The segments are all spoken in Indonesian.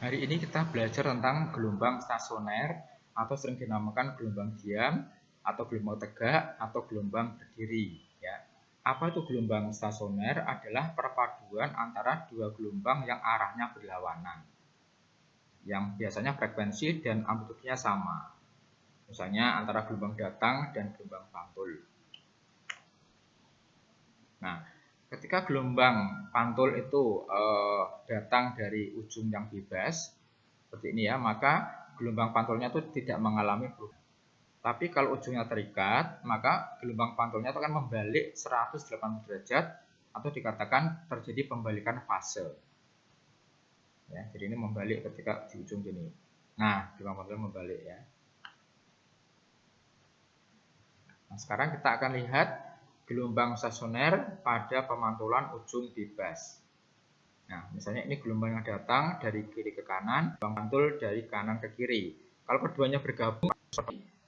Hari ini kita belajar tentang gelombang stasioner atau sering dinamakan gelombang diam atau gelombang tegak atau gelombang berdiri ya. Apa itu gelombang stasioner? Adalah perpaduan antara dua gelombang yang arahnya berlawanan. Yang biasanya frekuensi dan amplitudenya sama. Misalnya antara gelombang datang dan gelombang pantul. Nah, ketika gelombang pantul itu datang dari ujung yang bebas seperti ini ya, maka gelombang pantulnya itu tidak mengalami perubahan. Tapi kalau ujungnya terikat, maka gelombang pantulnya itu akan membalik 180 derajat atau dikatakan terjadi pembalikan fase. Ya, jadi ini membalik ketika di ujung gini. Nah, gelombang pantul membalik ya. Nah, sekarang kita akan lihat gelombang stasioner pada pemantulan ujung bebas. Nah, misalnya ini gelombang yang datang dari kiri ke kanan, gelombang pantul dari kanan ke kiri. Kalau keduanya bergabung,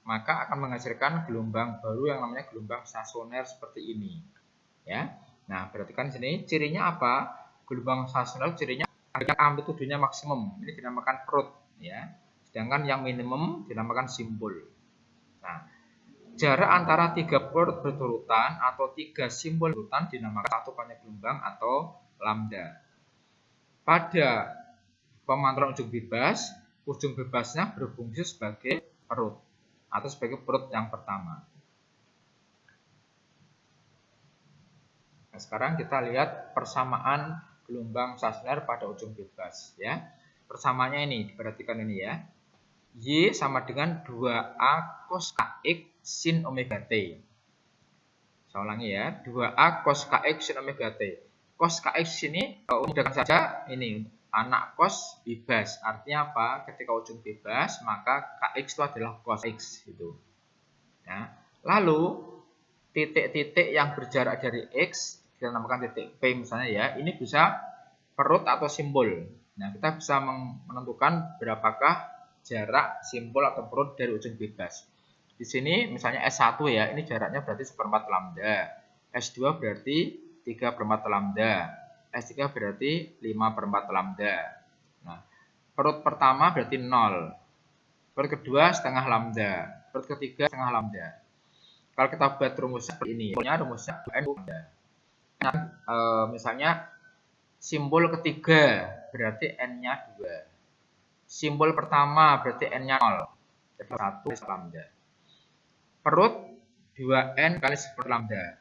maka akan menghasilkan gelombang baru yang namanya gelombang stasioner seperti ini. Ya. Nah, perhatikan di sini cirinya apa? Gelombang stasioner cirinya amplitudenya maksimum. Ini dinamakan perut, ya. Sedangkan yang minimum dinamakan simbol. Nah, jarak antara 3 perut berturutan atau 3 simbol berurutan dinamakan satu panjang gelombang atau lambda. Pada pemantulan ujung bebasnya berfungsi sebagai perut atau sebagai perut yang pertama. Nah, sekarang kita lihat persamaan gelombang stasioner pada ujung bebas ya. Persamaannya ini diperhatikan ini ya. Y sama dengan 2A cos KX sin omega T. Saya ulangi ya, 2A cos KX sin omega T. Cos KX ini mudahkan saja ini anak cos bebas. Artinya apa? Ketika ujung bebas, maka KX itu adalah cos X gitu. Ya. Lalu titik-titik yang berjarak dari X kita namakan titik P misalnya ya. Ini bisa perut atau simbol. Nah, kita bisa menentukan berapakah jarak simbol atau perut dari ujung bebas. Di sini misalnya S1 ya, ini jaraknya berarti 1/4 lambda. S2 berarti 3/4 lambda. S3 berarti 5/4 lambda. Nah, perut pertama berarti 0. Perut kedua setengah lambda. Perut ketiga setengah lambda. Kalau kita buat rumusnya seperti ini, rumusnya N lambda. Nah, misalnya simbol ketiga berarti N-nya 2. Simbol pertama berarti N-nya 0. Jadi 1 lambda. Perut 2N kali 1 lambda.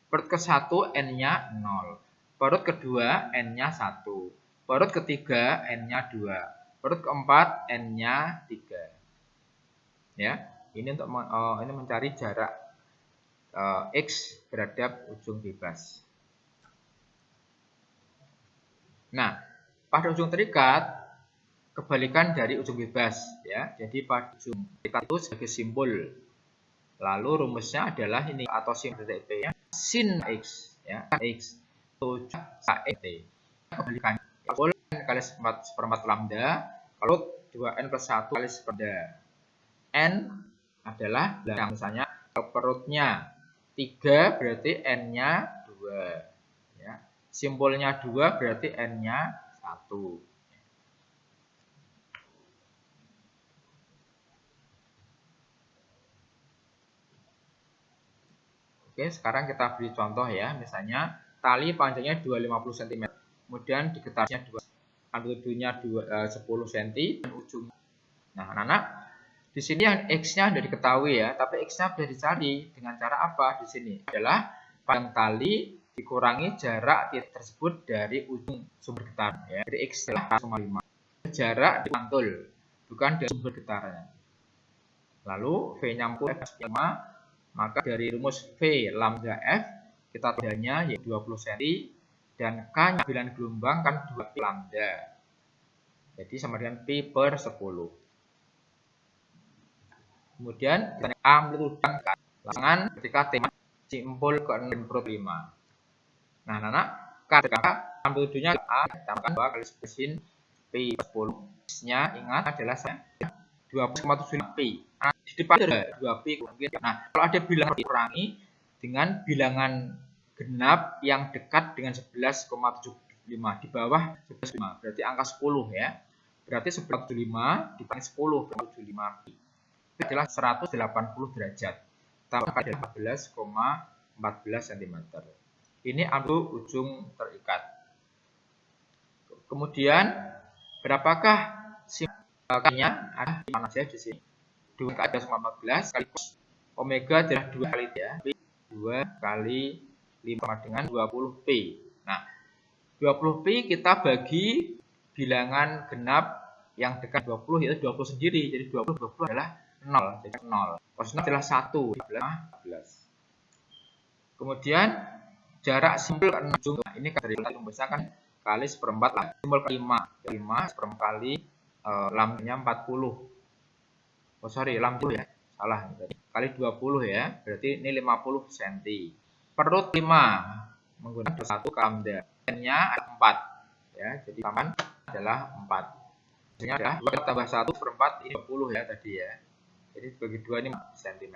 Perut ke-1 N-nya 0. Perut kedua N-nya 1. Perut ketiga N-nya 2. Perut keempat N-nya 3. Ya, ini untuk ini mencari jarak X terhadap ujung bebas. Nah, pada ujung terikat kebalikan dari ujung bebas ya. Jadi pada ujung terikat itu sebagai simbol. Lalu rumusnya adalah ini atau simbol titik P ya, sin X ya, X itu T. Kebalikannya simbol N kali 1/4 lambda, kalau 2N plus 1 kali 1/4. N adalah belakang, misalnya kalau perutnya 3 berarti N-nya 2 ya. Simbolnya 2 berarti N-nya 1. Oke, sekarang kita beri contoh ya. Misalnya tali panjangnya 250 cm, kemudian digetarnya 2, amplitudenya 10 cm dan ujungnya. Nah, anak-anak, di sini yang X-nya sudah diketahui ya, tapi X-nya bisa dicari dengan cara apa? Di sini adalah panjang tali dikurangi jarak titik tersebut dari ujung sumber getar ya. Dari X adalah 5. Jarak dipantul, bukan dari sumber getarnya. Lalu V-nya 5, maka dari rumus V lambda F kita tahunya yaitu 20 cm dan K-nya bilangan gelombang kan 2 lambda. Jadi sama dengan Pi per 10. Kemudian kita amplitude langsung ketika T simbol ke-6 perut 5. Nah, anak-anak, ketika amplitudenya A tambahkan 2 kali sin Pi 10. X-nya ingat adalah 20,7 Pi. Nah, di depan ada 2 Pi. Nah, kalau ada bilangan dikurangi dengan bilangan genap yang dekat dengan 11,75 di bawah 11,5 berarti angka 10 ya. Berarti 11,75 dibanding 10 75 pi. Itu adalah 180 derajat. Tambah adalah 14,14 cm. Ini ambil ujung terikat. Kemudian berapakah kalinya? Ada di mana saja di sini. 2 ke atas 14 kali cos omega adalah 2 kali ya. 2 kali 5 sama dengan 20 pi. Nah, 20 pi kita bagi bilangan genap yang dekat 20 yaitu 20 sendiri. Jadi 20 adalah 0. Jadi 0. Cosnya adalah 1. 15. Kemudian jarak simbol ke 6 ujung. Nah, ini dari ujung besar kan kali 1/4 lah. Simbol ke 5. 5 1/4 kali lambnya 40. Oh sorry, lampu ya. Salah. Kali 20 ya. Berarti ini 50 cm. Perut 5. Menggunakan 1 lambda. N-nya ada 4. Ya, jadi taman adalah 4. Hasilnya adalah 2 tambah 1 1/4 ini 20 ya tadi ya. Jadi bagi 2 ini cm.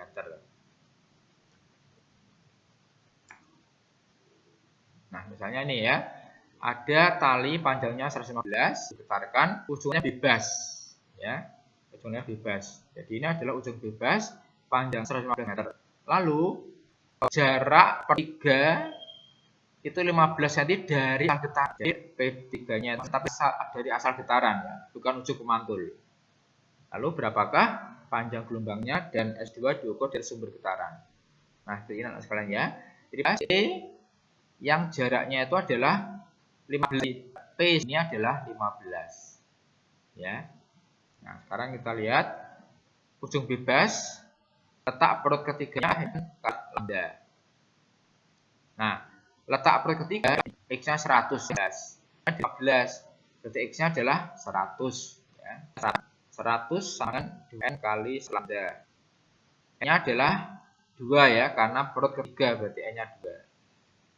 Nah, misalnya ini ya. Ada tali panjangnya 115 digetarkan, ujungnya bebas ya. Ujungnya bebas. Jadi ini adalah ujung bebas panjang 115 meter. Lalu jarak per 3 itu 15 cm dari asal getaran. Jadi P3-nya itu tapi dari asal getaran ya, bukan ujung pemantul. Lalu berapakah panjang gelombangnya dan S2 diukur dari sumber getaran. Nah, itu ingat sekalian ya. Jadi P yang jaraknya itu adalah 15. P ini adalah 15. Ya. Nah, sekarang kita lihat ujung bebas, letak perut ketiganya lambda. Nah, letak perut ketiga X-nya 100, 15. Berarti X-nya adalah 100 ya. 100 sama dengan 2 kali lambda. N-nya adalah 2 ya, karena perut ketiga berarti N-nya 2.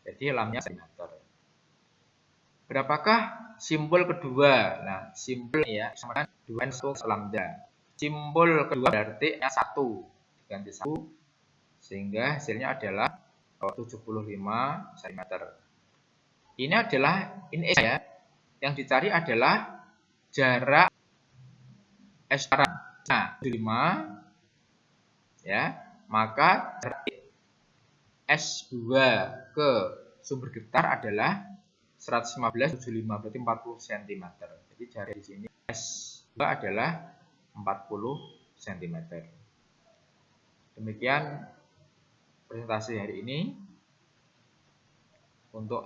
Jadi lambnya cm. Berapakah simbol kedua? Nah, simbol ya sama dengan 2 lambda. Simbol kedua berarti N-nya 1. Diganti 1 sehingga hasilnya adalah 75 cm. Ini X ya. Yang dicari adalah jarak S sekarang. Nah, 75 ya. Maka jarak S2 ke sumber getar adalah 115 75 berarti 40 cm. Jadi jarak di sini S2 adalah 40 cm. Demikian presentasi hari ini untuk